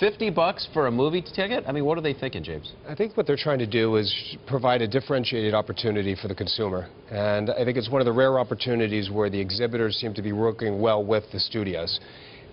$50 for a movie ticket? I mean, what are they thinking, James? I think what they're trying to do is provide a differentiated opportunity for the consumer. And I think it's one of the rare opportunities where the exhibitors seem to be working well with the studios.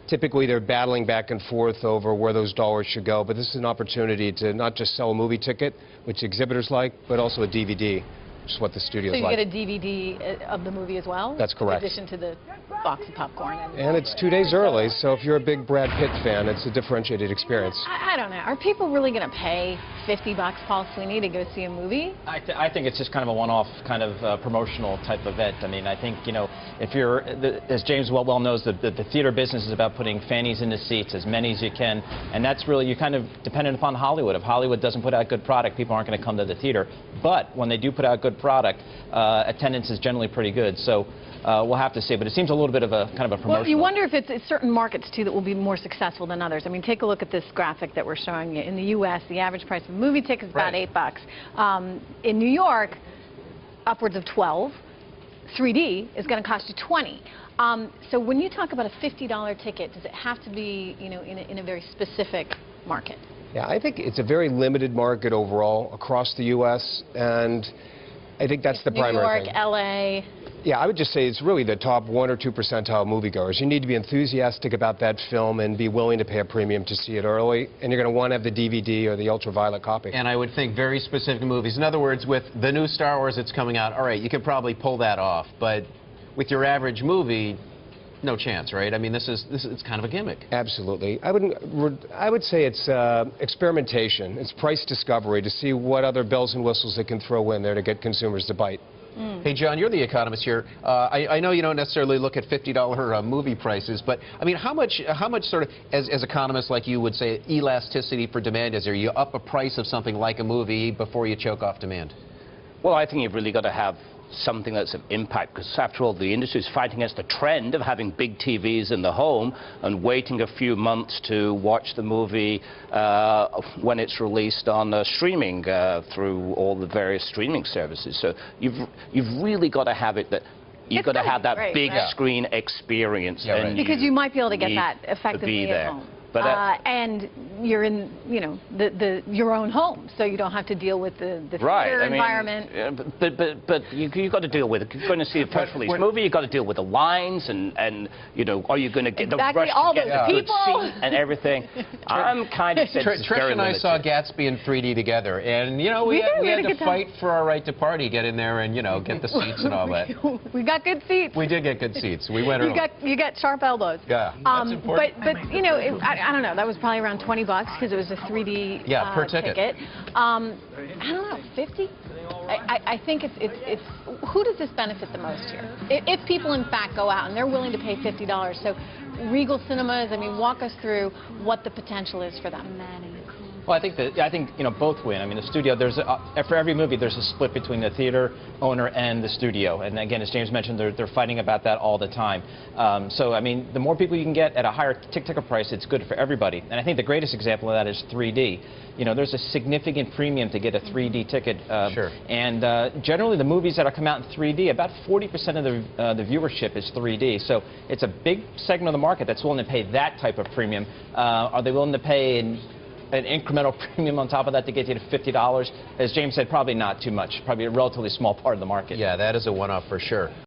Typically, they're battling back and forth over where those dollars should go, but this is an opportunity to not just sell a movie ticket, which exhibitors like, but also a DVD, which is what the studios like. So you get a DVD of the movie as well? That's correct. In addition to the box of popcorn. And it's 2 days early, so if you're a big Brad Pitt fan, it's a differentiated experience. I don't know. Are people really going to pay $50, Paul Sweeney, to go see a movie? I think it's just kind of a one-off kind of promotional type event. I mean, I think, you know, if you're, as James well knows, the theater business is about putting fannies in the seats, as many as you can, and that's really, you're kind of dependent upon Hollywood. If Hollywood doesn't put out good product, people aren't going to come to the theater. But when they do put out good product, attendance is generally pretty good. So we'll have to see. But it seems a little bit of a kind of a promotional. Well, you wonder if it's certain markets, too, that will be more successful than others. I mean, take a look at this graphic that we're showing you. In the U.S., the average price of a movie ticket is about $8. In New York, upwards of 12. 3D is going to cost you 20. So when you talk about a $50 ticket, does it have to be, you know, in a very specific market? Yeah, I think it's a very limited market overall across the U.S., and I think that's the primary thing. New York, L.A. Yeah, I would just say it's really the top 1 or 2 percentile moviegoers. You need to be enthusiastic about that film and be willing to pay a premium to see it early, and you're going to want to have the DVD or the ultraviolet copy. And I would think very specific movies. In other words, with the new Star Wars that's coming out, all right, you could probably pull that off, but with your average movie, no chance, right? I mean, it's kind of a gimmick. Absolutely. I would say it's experimentation. It's price discovery to see what other bells and whistles they can throw in there to get consumers to bite. Hey, John, you're the economist here. I know you don't necessarily look at $50 movie prices, but I mean, how much sort of, as economists like you would say, elasticity for demand is there? You up a price of something like a movie before you choke off demand? Well, I think you've really got to have something that's an impact, because after all, the industry is fighting against the trend of having big TVs in the home and waiting a few months to watch the movie when it's released on streaming through all the various streaming services. So you've really got to have it that you've got to have that big screen experience. Yeah, and because you might be able to get that effectively at home. But, and you're in, you know, your own home, so you don't have to deal with the theater environment. But you've got to deal with it. You're going to see a press release movie. You've got to deal with the lines and you know, are you going to get the rush to get the good seat and everything? I'm kind of Trish and I saw Gatsby in 3D together, and you know, we had to fight for our right to party, get in there and, you know, get the seats and all that. We got good seats. We did get good seats. We went. You got sharp elbows. Yeah, that's important. But you know, I don't know. That was probably around $20 because it was a 3D per ticket. I don't know, 50. I think it's who does this benefit the most here? If people in fact go out and they're willing to pay $50, so Regal Cinemas, I mean, walk us through what the potential is for them. Well, I think you know, both win. I mean, the studio, for every movie there's a split between the theater owner and the studio, and again, as James mentioned, they're fighting about that all the time. So I mean, the more people you can get at a higher ticket price, it's good for everybody. And I think the greatest example of that is 3D. You know, there's a significant premium to get a 3D ticket. Sure. And generally, the movies that come out in 3D, about 40% of the viewership is 3D. So it's a big segment of the market that's willing to pay that type of premium. Are they willing to pay an incremental premium on top of that to get you to $50? As James said, probably not too much. Probably a relatively small part of the market. Yeah, that is a one-off for sure.